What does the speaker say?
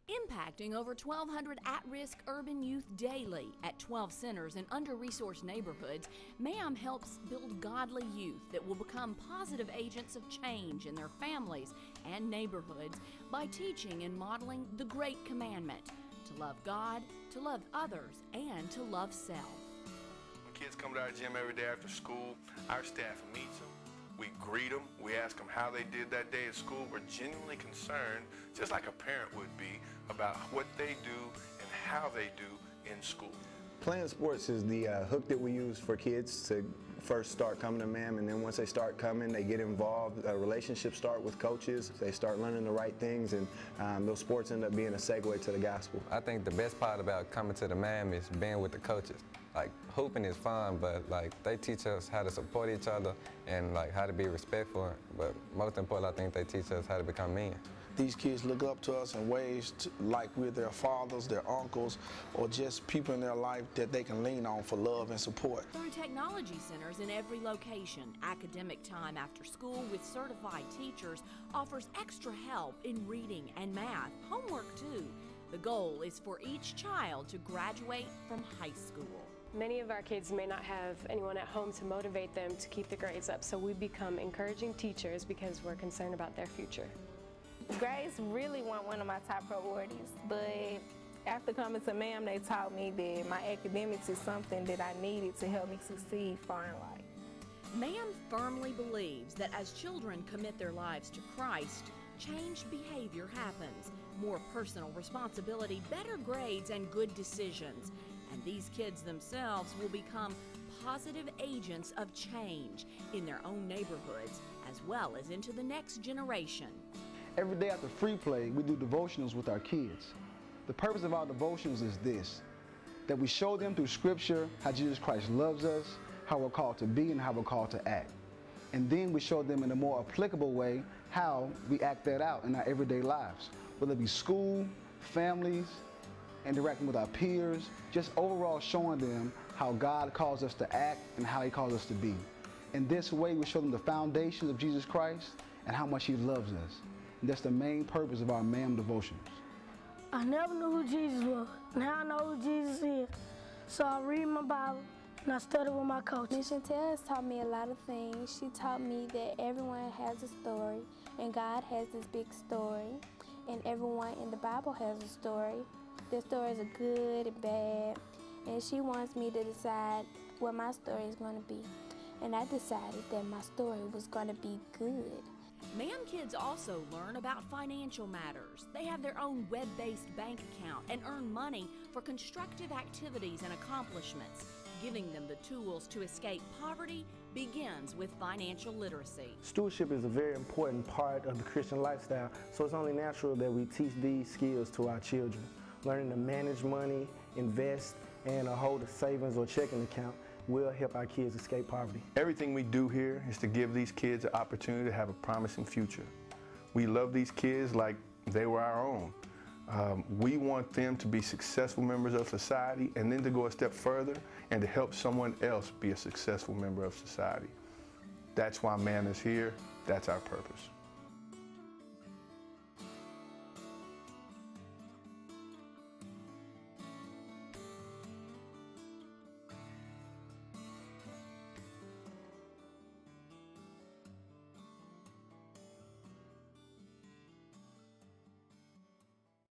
Impacting over 1,200 at-risk urban youth daily at 12 centers in under-resourced neighborhoods, MAM helps build godly youth that will become positive agents of change in their families and neighborhoods by teaching and modeling the Great Commandment: to love God, to love others, and to love self. When kids come to our gym every day after school, our staff meets them. We greet them, we ask them how they did that day at school. We're genuinely concerned, just like a parent would be, about what they do and how they do in school. Playing sports is the hook that we use for kids to first start coming to MAM, and then once they start coming, they get involved. Relationships start with coaches. They start learning the right things, and those sports end up being a segue to the gospel. I think the best part about coming to the MAM is being with the coaches. Like, hooping is fun, but they teach us how to support each other and how to be respectful. But most important, I think they teach us how to become men. These kids look up to us in ways like we're their fathers, their uncles, or just people in their life that they can lean on for love and support. Through technology centers in every location, academic time after school with certified teachers offers extra help in reading and math, homework too. The goal is for each child to graduate from high school. Many of our kids may not have anyone at home to motivate them to keep the grades up, so we become encouraging teachers because we're concerned about their future. Grades really weren't one of my top priorities, but after coming to MAM, they taught me that my academics is something that I needed to help me succeed far in life. MAM firmly believes that as children commit their lives to Christ, changed behavior happens, more personal responsibility, better grades, and good decisions. And these kids themselves will become positive agents of change in their own neighborhoods as well as into the next generation. Every day after free play, we do devotionals with our kids. The purpose of our devotionals is this: that we show them through Scripture how Jesus Christ loves us, how we're called to be, and how we're called to act. And then we show them in a more applicable way how we act that out in our everyday lives, whether it be school, families, interacting with our peers, just overall showing them how God calls us to act and how He calls us to be. In this way, we show them the foundations of Jesus Christ and how much He loves us. And that's the main purpose of our MAM devotions. I never knew who Jesus was. Now I know who Jesus is. So I read my Bible and I study with my coach. Miss Chantel has taught me a lot of things. She taught me that everyone has a story and God has this big story, and everyone in the Bible has a story. Their stories are good and bad, and she wants me to decide what my story is going to be. And I decided that my story was going to be good. MAM kids also learn about financial matters. They have their own web-based bank account and earn money for constructive activities and accomplishments. Giving them the tools to escape poverty begins with financial literacy. Stewardship is a very important part of the Christian lifestyle, so it's only natural that we teach these skills to our children. Learning to manage money, invest, and hold a savings or checking account will help our kids escape poverty. Everything we do here is to give these kids an opportunity to have a promising future. We love these kids like they were our own. We want them to be successful members of society, and then to go a step further and to help someone else be a successful member of society. That's why MAM is here. That's our purpose.